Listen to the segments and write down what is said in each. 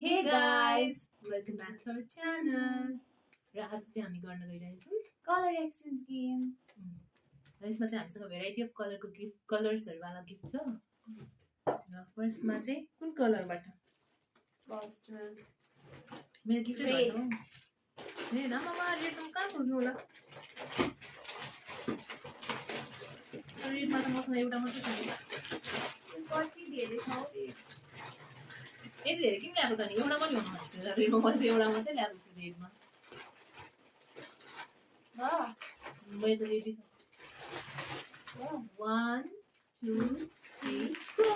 Hey guys, welcome back to our channel. र आज चाहिँ हामी गर्न गइरहेछौँ color exchange game. र यसमा चाहिँ हामीसँग भेराइटी अफ कलरको गिफ्ट कलर्सहरु वाला गिफ्ट छ। र फर्स्टमा चाहिँ कुन कलरबाट? First मेरो गिफ्ट red. रेड आमामा रेड त कहाँ खोज्नु होला? रेडमा त मसँग एउटा मात्रै छ। कति धेरै छ red. यति धेरै किन ल्याएको त नि? एउटा पनि हुनु पर्छ। रेडमा मैले त एउटा मात्रै ल्याएको छु रेडमा। वाह. मैले त रेडी छ। 1 2 3 go.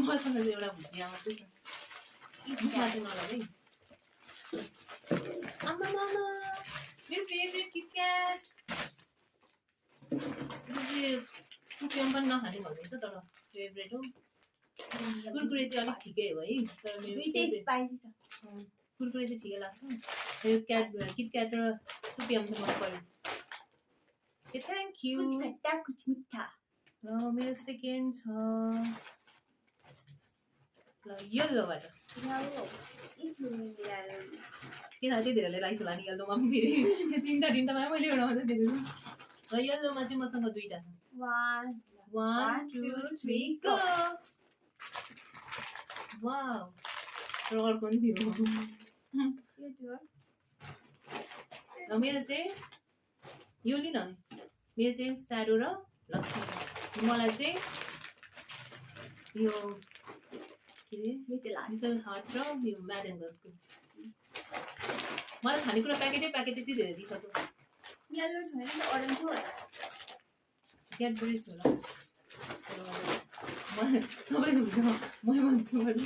मसँग चाहिँ एउटा भुजिया मात्रै छ। मुखमा चाहिँ नलगाइ। आमामा मेरो फेभरेट किटक्याट। कुकिम पनि नखाने भन्दैछ तर फेभरेट हो। कुरकुरे चाहिँ अलिक ठिकै हो है तर मेरो दुईटै स्पाइसी छ. कुरकुरे चाहिँ ठिकै लाग्छ। मेरो किटक्याट र कुकिम चाहिँ मन पर्यो। ए थ्यांक यू। कुछ खट्टा कुछ मिठा. र मेरो सेकेन्ड छ ल येल्लोबाट। किन त्यति धेरैले राइस होला नि येल्लोमा पनि फेरि तिनवटामा मैले एउटा मात्रै दिएको छु। र येल्लोमा चाहिँ मसँग दुईटा छ। 1 2 3 गो। वाउ र अर्को पनि थियो। र मेरो चाहिँ यो लिन मेरो चाहिँ स्याडो र लक्ष्मी। मलाई चाहिँ यो के रे लिटल हार्ट र यो म्याडेङ्गल्सको। मलाई खानेकुरा प्याकेट यति धेरै दिइसक्यो। येल्लो छैन नि ओरेन्ज हो होला. क्याडबरी छ होला। सबै हुन्छ मै भन्छु भने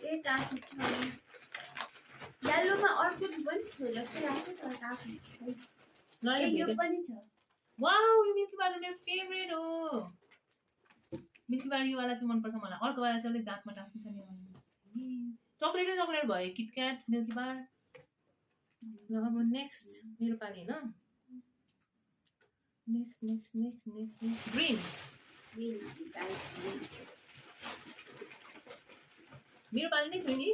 ए काफी छ. येल्लोमा अर्को पनि थियो जस्तो लाग्छ तर काफी छ. ए यो पनि छ. वाउ यो मिल्की बार मेरो फेभरेट हो। मिल्की बार यो वाला चाहिँ मन पर्छ मलाई। अर्को वाला चाहिँ अलिक दाँतमा टाँस्नु छ नि। चकलेट भयो किटक्याट मिल्की बार। ल अब नेक्स्ट मेरो पाली हैन। नेक्स्ट ग्रीन मेरो पाली नै थियो नि।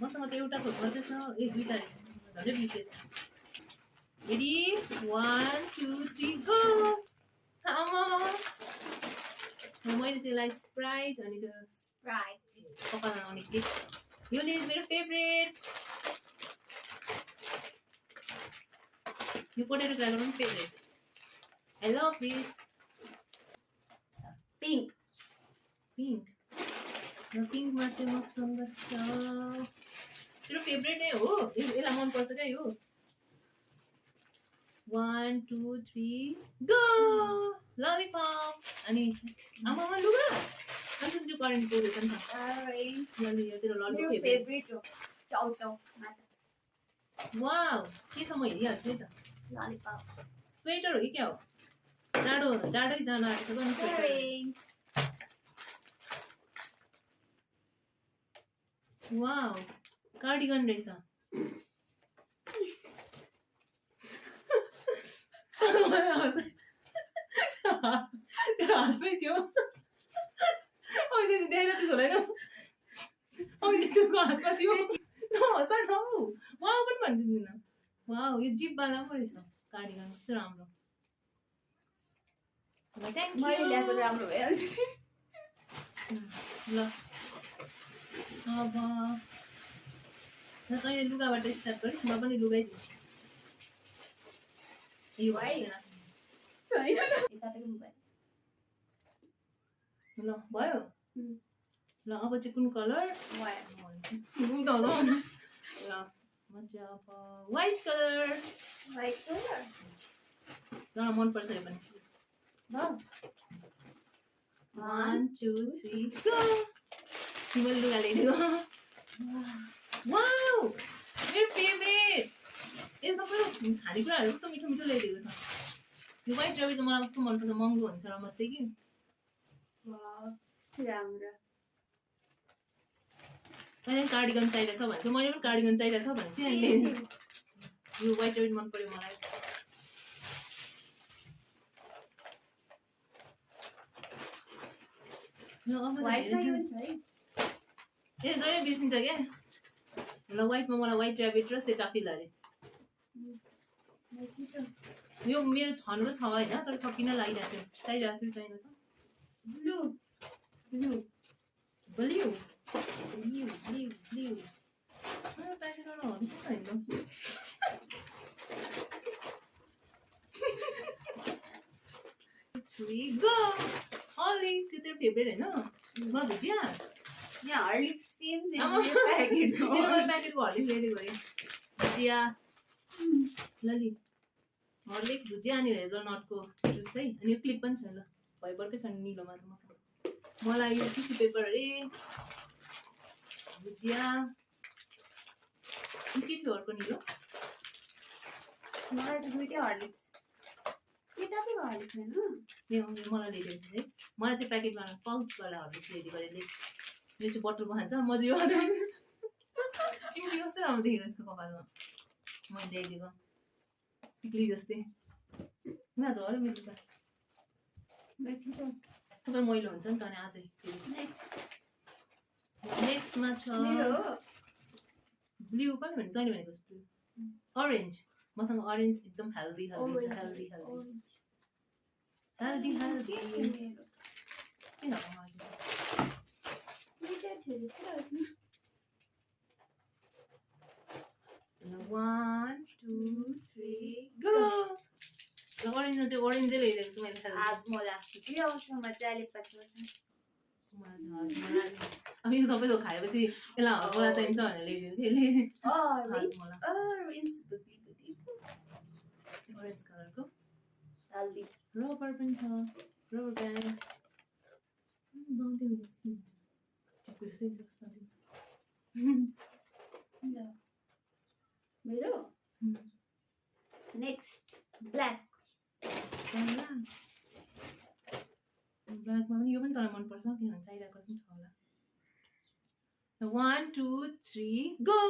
मसँग त एउटा खोज मात्रै छ। ए दुईटा झन्डै बिर्सेँ। Ready 1 2 3 go. आमा मैले चाहिँ लाइक स्प्राइट अनि त्यो स्प्राइट कपालमा लगाउने केक। यो मेरो फेभरेट। यो पोटेटो क्र्याकर पनि favourite. I love this. Pink र पिङ्कमा चाहिँ मसँग छ मेरो फेभरेट नै हो। यसलाई मन पर्छ क्या यो। 1 2 3 गो। ललिपप अनि आमामा लुगा अनि त्यो करेन्ट पोले पनि छ। यो तेरो ललिपप फेभरेट हो. चाउ चाउ वाउ के छ म हेरिहाल्छु है त। ललिपप स्वेटर हो कि क्या हो? जाडै जान आँटेको छ नि स्वेटर। वाउ कार्डिगन रहेछ। हातमै थियो। त्यसो हुँदैन। त्यसको हातमा थियो। नहँसा न हौ। वाउ पनि भनिदिँदैन। वाउ यो जिपवाला पो रहेछ कार्डिगन कस्तो राम्रो। थ्याङ्क मैले यू। ल्याएको राम्रो भइहाल्छ. ल अब तैँले लुगाबाट स्टार्ट गरी म पनि लुगै दिन्छु। यो छैन ल भयो। ल अब चाहिँ कुन कलर? ल म चाहिँ अब व्हाइट कलर ल मन पर्छ यो पनि। 1 2 3 गो। मैले लुगा ल्याइदिएको। वाउ मेरो फेभरेट। यो सबै खानेकुराहरू कस्तो मिठो मिठो ल्याइदिएको छ। यो व्हाइट रबी त मलाई कस्तो मनपर्छ। महँगो हुन्छ र मात्रै कि राम्रो. कार्डिगन चाहिरहेछ भन्छ। मैले पनि कार्डिगन चाहिरहेछ भनेको थिएँ। यो व्हाइट रेबिट मन पर्यो मलाई व्हाइट मा यो पनि छ है ए जहिले बिर्सिन्छ क्या ल व्हाइटमा मलाई व्हाइट रेबिट र सेटाफिल अरे यो मेरो छनु त छ होइन तर सकिन लागिरहेको थियो चाहिरहेको थियो छैन त blue blue blue blue blue blue packet गर्नु हुन्छ होइन go Horlicks is your favorite होइन मलाई भुजिया यहाँ हर्लिक्स सेम आमा। सेम प्याकेट हो मेरो प्याकेटको हर्लिक्स ल्याइदिएको अरे भुजिया लली हर्लिक्स भुजिया अनि हेजलनटको जुस है अनि यो क्लिप पनि छ ल भइबर्कै छ निलोमा त मसँग मलाई यो टिस्यु पेपर अरे भुजिया के थियो अर्को निलो मलाई त दुईटै हर्लिक्स केटाको हर्लिक्स हैन यो मलाई ल्याइदिएको थियो है मलाई चाहिँ प्याकेटमा पाउचवाला हर्लिक्स ल्याइदिएको अरे यो चाहिँ बटलमा खान्छ म चाहिँ यो चिम्टी कस्तो राम्रो देखेको यसको कपालमा मैले ल्याइदिएको टिक्ली जस्तै न झऱ्यो मेरो त सबै मैलो हुन्छ नि त अनि आजै नेक्स्टमा छ ब्लू पनि भने तैँले भनेको ब्लू अरेन्ज मसँग अरेन्ज एकदम हेल्दी हेल्दी छ हेल्दी हेल्दी हेल्दी हेल्दी किन One, two, three, go! Orange चाहिँ ओरेन्जै ल्याइदिएको छु मैले खाली आज म लाग्छु के अवसरमा चाहिँ अलिक पछि अब यो सबै थोक खाएपछि यसलाई हल्का चाहिन्छ भनेर ल्याइदिएको थिएँ ओरेन्ज कलरको हेल्दी रबर पनि छ रबर ब्यान्ड मेरो नेक्स्ट ब्ल्याक ब्ल्याकमा पनि यो पनि तँलाई मनपर्छ किनभने चाहिरहेको पनि छ होला 1 2 3 गो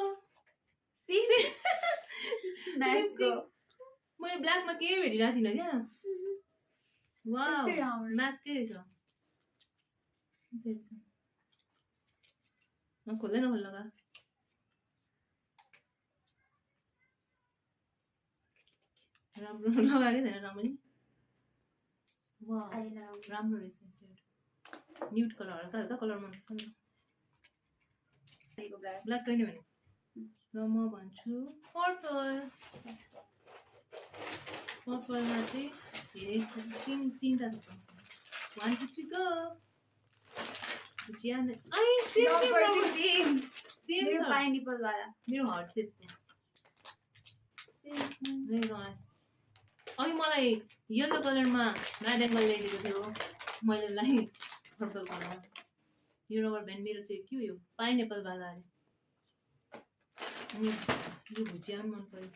मैले ब्ल्याकमा केही भेटिरहेको थिइनँ क्या वाउ म्याककै रहेछ खोल्दै नखोल्नु लगा राम्रो लगाएकै छैन राम्ररी वाउ राम्रो रहेछ सेट न्यूड कलर हल्का हल्का कलर मनपर्छ नि ब्ल्याक कहिले भने र म भन्छु पर्पल पर्पलमा चाहिँ धेरै तीनटा छ 1 2 3 गो ज्यान आई सेम पाइनएप्पल वाला मेरो हार्ट सेप मेरो अघि मलाई येलो कलरमा रेड एङ्गल ल्याइदिएको थियो मैले लाई पर्पल कलरमा यो रबर ब्यान्ड मेरो चाहिँ के हो यो पाइनएप्पल वाला अरे अनि यो भुजिया पनि मन पर्यो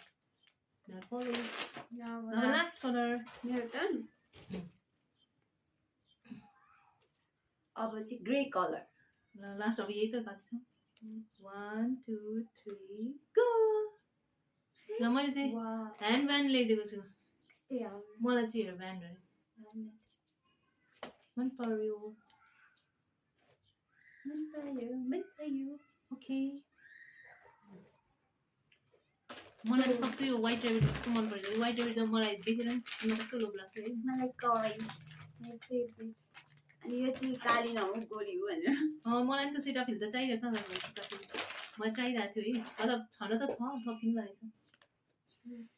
लास्ट कलर मेरो टर्न अब चाहिँ ग्रे कलर ल लास्ट अब यही त बाँकी छ 1 2 3 गो ल मैले चाहिँ ह्यान्ड ब्यान्ड ल्याइदिएको छु मलाई चाहिँ हेयर ब्यान्ड अरे मन पर्यो ओके मलाई सबै यो व्हाइट रेबिट कस्तो मन पर्यो व्हाइट रेबिट चाहिँ मलाई देखेर नि कस्तो लोभ लाग्छ है मलाई करेन्ट फेभरेट अनि यो चाहिँ काली नहो गोरी हो भनेर मलाई नि त सेटाफिल त चाहिरहेको मलाई चाहिरहेको थियो है मतलब छन त छ सकिनु लागेको छ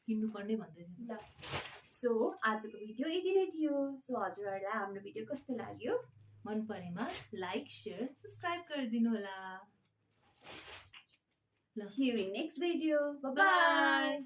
किन्नु पर्ने भन्दै थियो सो आजको भिडियो यति नै थियो सो हजुरहरूलाई हाम्रो भिडियो कस्तो लाग्यो मन परेमा लाइक शेयर सब्स्क्राइब गरिदिनु होला See you in next video. Bye bye.